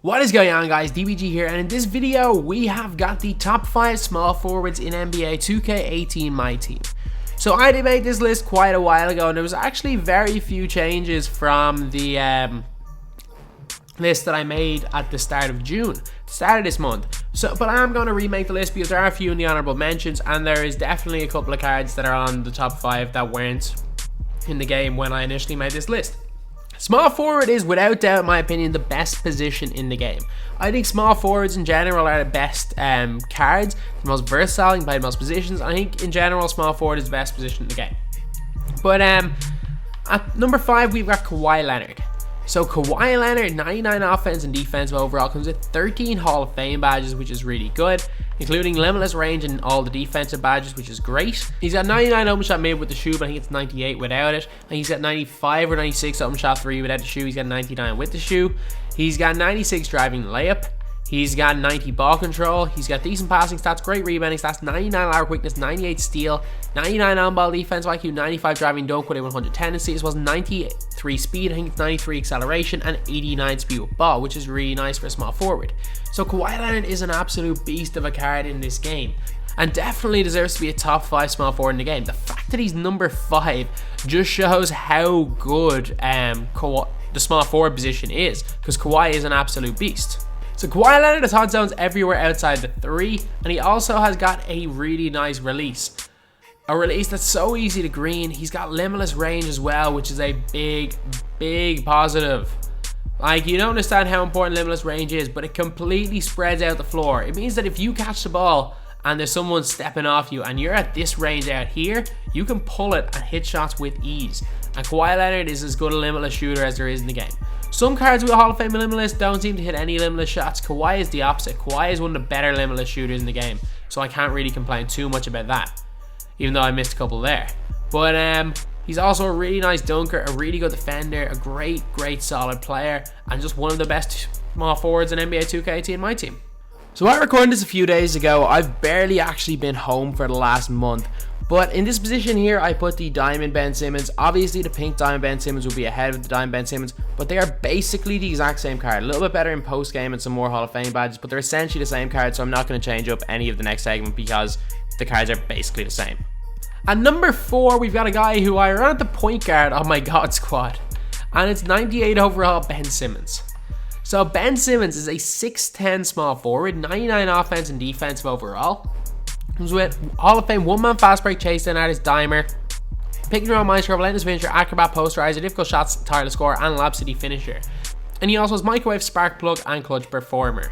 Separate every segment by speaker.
Speaker 1: What is going on, guys? DBG here, and in this video we have got the top 5 small forwards in NBA 2K18 MyTEAM. So I did make this list quite a while ago, and there was actually very few changes from the list that I made at the start of June, the start of this month. But I am going to remake the list because there are a few in the honorable mentions, and there is definitely a couple of cards that are on the top 5 that weren't in the game when I initially made this list. Small forward is, without doubt, in my opinion, the best position in the game. I think small forwards in general are the best cards, the most versatile, you can play the most positions. I think in general, small forward is the best position in the game. But at number 5, we've got Kawhi Leonard. So Kawhi Leonard, 99 offense and defensive overall, comes with 13 Hall of Fame badges, which is really good, including limitless range and all the defensive badges, which is great. He's got 99 open shot made with the shoe, but I think it's 98 without it. And he's got 95 or 96 open shot 3 without the shoe. He's got 99 with the shoe. He's got 96 driving layup. He's got 90 ball control. He's got decent passing stats, great rebounding stats, 99 lateral quickness, 98 steal, 99 on-ball defense IQ, 95 driving dunk with a 100 tendency, as well as 93 speed, I think it's 93 acceleration, and 89 speed with ball, which is really nice for a small forward. So Kawhi Leonard is an absolute beast of a card in this game, and definitely deserves to be a top 5 small forward in the game. The fact that he's number 5 just shows how good the small forward position is, because Kawhi is an absolute beast. So Kawhi Leonard has hot zones everywhere outside the 3, and he also has got a really nice release. A release that's so easy to green. He's got limitless range as well, which is a big positive. Like, you don't understand how important limitless range is, but it completely spreads out the floor. It means that if you catch the ball and there's someone stepping off you and you're at this range out here, you can pull it and hit shots with ease. And Kawhi Leonard is as good a limitless shooter as there is in the game. Some cards with Hall of Fame limitless don't seem to hit any limitless shots. Kawhi is the opposite. Kawhi is one of the better limitless shooters in the game, so I can't really complain too much about that, even though I missed a couple there. But he's also a really nice dunker, a really good defender, a great solid player, and just one of the best small forwards in NBA 2K18 MyTEAM. So I recorded this a few days ago. I've barely actually been home for the last month. But in this position here, I put the Diamond Ben Simmons. Obviously, the pink Diamond Ben Simmons will be ahead of the Diamond Ben Simmons, but they are basically the exact same card. A little bit better in post-game and some more Hall of Fame badges, but they're essentially the same card, so I'm not going to change up any of the next segment because the cards are basically the same. At number 4, we've got a guy who I run at the point guard on my God squad, and it's 98 overall Ben Simmons. So Ben Simmons is a 6'10 small forward, 99 offense and defensive overall. Comes with Hall of Fame one-man fast break, chase down artist, dimer, pick and roll maestro, relentless finisher, acrobat, posterizer, difficult shots, tireless scorer, and lob city finisher. And he also has microwave, spark plug, and clutch performer.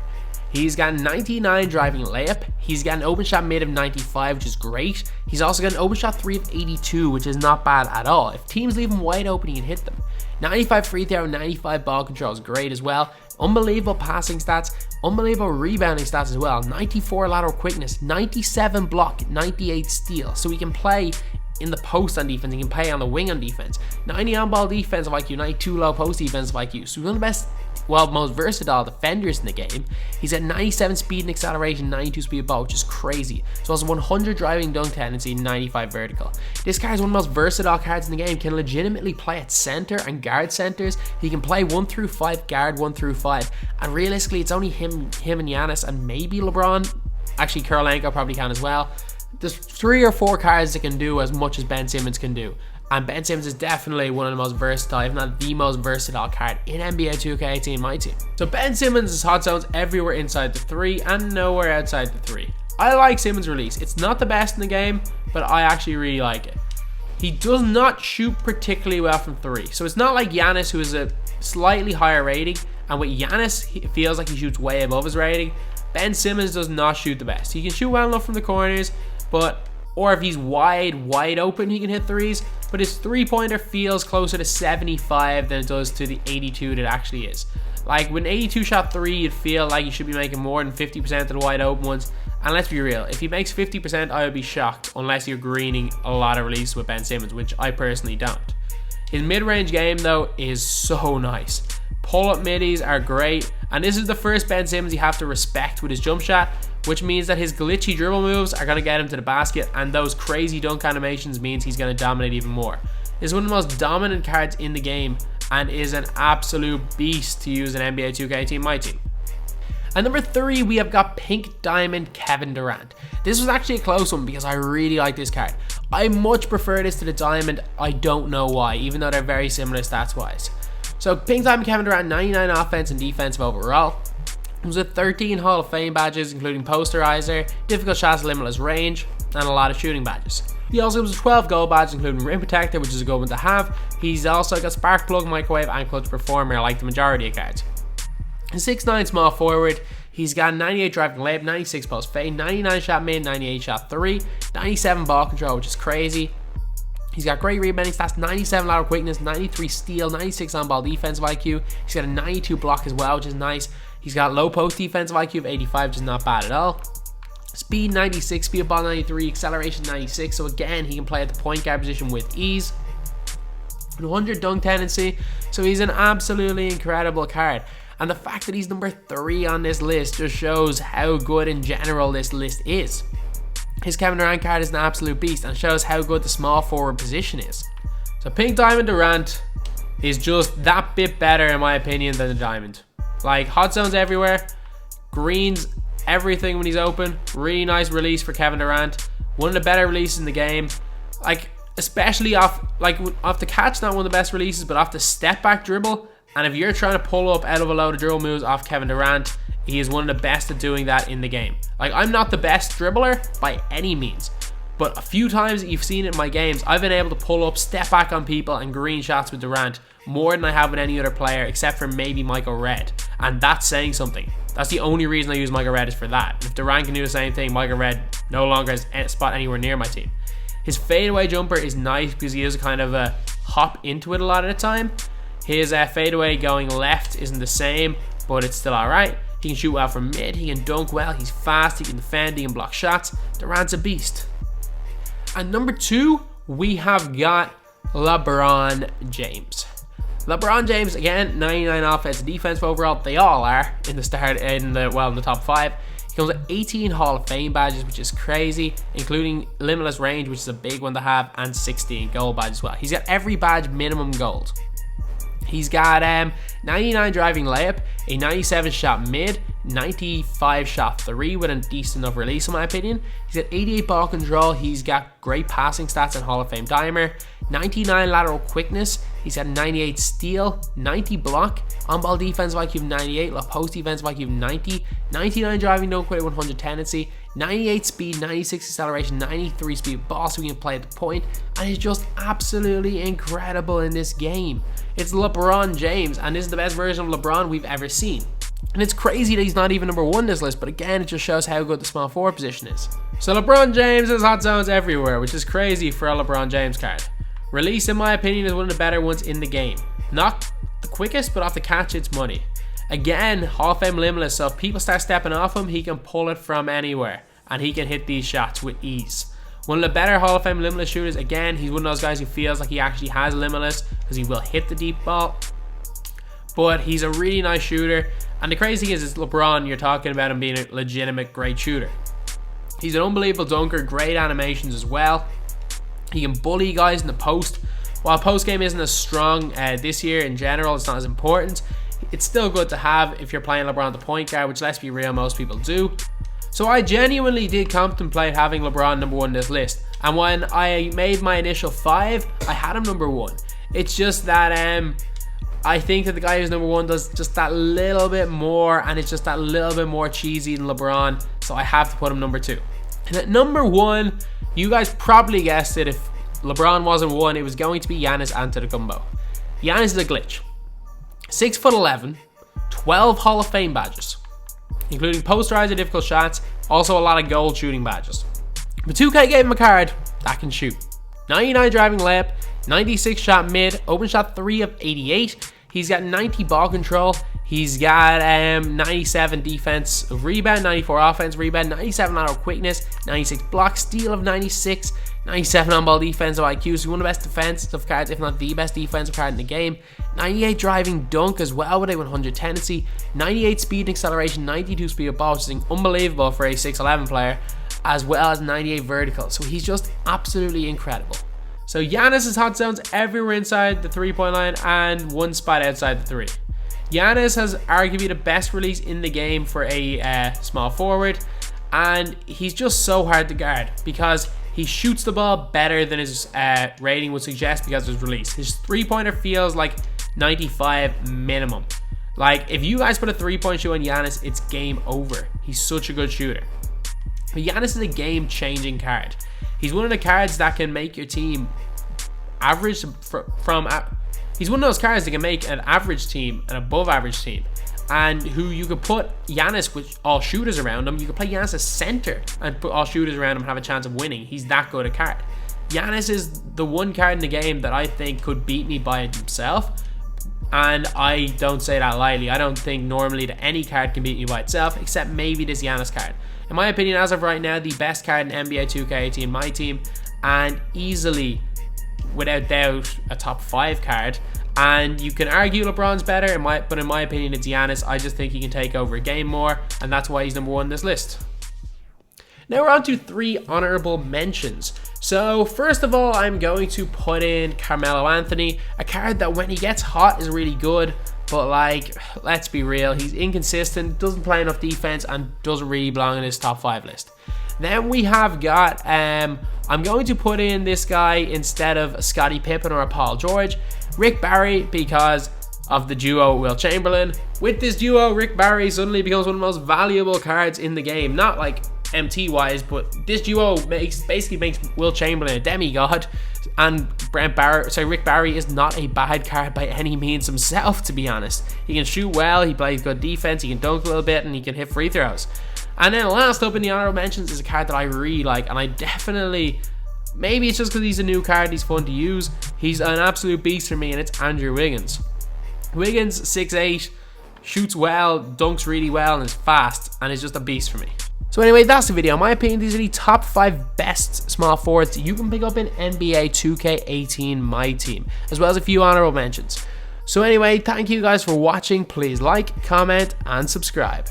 Speaker 1: He's got 99 driving layup. He's got an open shot mid of 95, which is great. He's also got an open shot 3 of 82, which is not bad at all. If teams leave him wide open, he can hit them. 95 free throw, 95 ball control is great as well. Unbelievable passing stats, unbelievable rebounding stats as well. 94 lateral quickness, 97 block, 98 steal. So he can play in the post on defense, he can play on the wing on defense. 90 on-ball defensive IQ, 92 low post defensive IQ. So he's one of the best, most versatile defenders in the game. He's at 97 speed and acceleration, 92 speed ball, which is crazy. So also 100 driving dunk tendency, 95 vertical. This guy is one of the most versatile cards in the game. Can legitimately play at center and guard centers. He can play 1 through 5, guard 1 through 5. And realistically, it's only him and Yanis and maybe LeBron. Actually, Kurolenko probably can as well. There's 3 or 4 cards that can do as much as Ben Simmons can do. And Ben Simmons is definitely one of the most versatile, if not the most versatile card in NBA 2K18 MyTEAM. So Ben Simmons is hot zones everywhere inside the 3 and nowhere outside the 3. I like Simmons' release. It's not the best in the game, but I actually really like it. He does not shoot particularly well from 3. So it's not like Yanis, who is a slightly higher rating. And with Yanis, it feels like he shoots way above his rating. Ben Simmons does not shoot the best. He can shoot well enough from the corners, or if he's wide open, he can hit 3s. But his 3-pointer feels closer to 75 than it does to the 82 that it actually is. Like, when 82 shot 3, you'd feel like you should be making more than 50% of the wide open ones. And let's be real, if he makes 50%, I would be shocked, unless you're greening a lot of releases with Ben Simmons, which I personally don't. His mid-range game, though, is so nice. Pull-up middies are great, and this is the first Ben Simmons you have to respect with his jump shot, which means that his glitchy dribble moves are going to get him to the basket, and those crazy dunk animations means he's going to dominate even more. This is one of the most dominant cards in the game, and is an absolute beast to use in NBA 2K18 MyTEAM. At number 3, we have got Pink Diamond Kevin Durant. This was actually a close one because I really like this card. I much prefer this to the Diamond. I don't know why, even though they're very similar stats wise. So Pink Diamond Kevin Durant, 99 offense and defensive overall. He was with 13 Hall of Fame badges, including posterizer, difficult shots, limitless range, and a lot of shooting badges. He also has 12 gold badges, including rim protector, which is a good one to have. He's also got spark plug, microwave, and clutch performer, like the majority of cards. A 6'9" small forward. He's got 98 driving layup, 96 post fade, 99 shot mid, 98 shot 3, 97 ball control, which is crazy. He's got great rebounding stats, 97 lateral quickness, 93 steal, 96 on ball defensive IQ. He's got a 92 block as well, which is nice. He's got low post defensive IQ of 85, which is not bad at all. Speed 96, speed of ball 93, acceleration 96. So again, he can play at the point guard position with ease. 100 dunk tendency. So he's an absolutely incredible card. And the fact that he's number 3 on this list just shows how good in general this list is. His Kevin Durant card is an absolute beast and shows how good the small forward position is. So Pink Diamond Durant is just that bit better in my opinion than the Diamond. Like hot zones everywhere, greens everything when he's open. Really nice release for Kevin Durant. One of the better releases in the game. Like especially off the catch, not one of the best releases, but off the step back dribble. And if you're trying to pull up out of a load of dribble moves off Kevin Durant, he is one of the best at doing that in the game. Like, I'm not the best dribbler by any means, but a few times that you've seen it in my games, I've been able to pull up, step back on people, and green shots with Durant more than I have with any other player, except for maybe Michael Redd. And that's saying something. That's the only reason I use Michael Redd is for that. If Durant can do the same thing, Michael Redd no longer has a spot anywhere near my team. His fadeaway jumper is nice because he is kind of a hop into it a lot of the time. His fadeaway going left isn't the same, but it's still alright. He can shoot well from mid, he can dunk well, he's fast, he can defend, he can block shots. Durant's a beast. At number 2, we have got LeBron James. LeBron James, again, 99 offense and defense overall. They all are in the top 5. He comes with 18 Hall of Fame badges, which is crazy, including limitless range, which is a big one to have, and 16 gold badges as well. He's got every badge minimum gold. He's got 99 driving layup, a 97 shot mid, 95 shot 3 with a decent enough release in my opinion. He's got 88 ball control, he's got great passing stats and Hall of Fame dimer, 99 lateral quickness, he's got 98 steal, 90 block, on ball defensive IQ 98, low post defensive IQ 90, 99 driving dunk with 100 tendency, 98 speed, 96 acceleration, 93 speed ball so he can play at the point, and he's just absolutely incredible in this game. It's LeBron James, and this is the best version of LeBron we've ever seen. And it's crazy that he's not even number 1 in this list, but again, it just shows how good the small forward position is. So LeBron James has hot zones everywhere, which is crazy for a LeBron James card. Release, in my opinion, is one of the better ones in the game. Not the quickest, but off the catch, it's money. Again, Hall of Fame limitless, so if people start stepping off him, he can pull it from anywhere, and he can hit these shots with ease. One of the better Hall of Fame limitless shooters. Again, he's one of those guys who feels like he actually has limitless because he will hit the deep ball. But he's a really nice shooter. And the crazy thing is, it's LeBron. You're talking about him being a legitimate great shooter. He's an unbelievable dunker. Great animations as well. He can bully guys in the post. While post game isn't as strong this year in general, it's not as important. It's still good to have if you're playing LeBron the point guard, which, let's be real, most people do. So I genuinely did contemplate having LeBron number 1 on this list. And when I made my initial 5, I had him number 1. It's just that I think that the guy who's number 1 does just that little bit more, and it's just that little bit more cheesy than LeBron. So I have to put him number 2. And at number 1, you guys probably guessed it. If LeBron wasn't 1, it was going to be Yanis Antetokounmpo. Yanis is a glitch. 6'11", 12 Hall of Fame badges, including posterizer difficult shots, also a lot of gold shooting badges. But 2K gave him a card that can shoot. 99 driving layup, 96 shot mid, open shot 3 of 88. He's got 90 ball control. He's got 97 defense rebound, 94 offense rebound, 97 lateral quickness, 96 block, steal of 96, 97 on ball defensive IQ. So one of the best defensive cards, if not the best defensive card in the game. 98 driving dunk as well with a 100 tendency, 98 speed and acceleration, 92 speed of ball, which is unbelievable for a 6'11 player, as well as 98 vertical. So he's just absolutely incredible. So Yanis' hot zones everywhere inside the 3-point line and one spot outside the 3. Yanis has arguably the best release in the game for a small forward, and he's just so hard to guard because he shoots the ball better than his rating would suggest because of his release. His three-pointer feels like 95 minimum. Like, if you guys put a three-point shoot on Yanis, it's game over. He's such a good shooter. But Yanis is a game-changing card. He's one of the cards that can make your team average he's one of those cards that can make an average team an above average team, and who you could put Yanis with all shooters around him. You could play Yanis as center and put all shooters around him and have a chance of winning. He's that good a card. Yanis is the one card in the game that I think could beat me by himself, and I don't say that lightly. I don't think normally that any card can beat you by itself, except maybe this Yanis card. In my opinion, as of right now, the best card in NBA 2K18 MyTEAM, and easily, without doubt, a top 5 card. And you can argue LeBron's better, but in my opinion, it's Yanis. I just think he can take over a game more, and that's why he's number 1 on this list. Now we're on to 3 honorable mentions. So first of all, I'm going to put in Carmelo Anthony, a card that when he gets hot is really good, but like, let's be real, he's inconsistent, doesn't play enough defense, and doesn't really belong in his top 5 list. Then we have got, I'm going to put in this guy instead of Scottie Pippen or Paul George, Rick Barry, because of the duo Will Chamberlain. With this duo, Rick Barry suddenly becomes one of the most valuable cards in the game. Not like MT wise, but this duo basically makes Will Chamberlain a demigod, and Rick Barry is not a bad card by any means himself, to be honest. He can shoot well, he plays good defense, he can dunk a little bit, and he can hit free throws. And then last up in the honorable mentions is a card that I really like, and I definitely, maybe it's just because he's a new card, he's fun to use, he's an absolute beast for me, and it's Andrew Wiggins. Wiggins, 6'8", shoots well, dunks really well, and is fast, and is just a beast for me. So anyway, that's the video. In my opinion, these are the top 5 best small forwards you can pick up in NBA 2K18 MyTEAM, as well as a few honorable mentions. So anyway, thank you guys for watching. Please like, comment, and subscribe.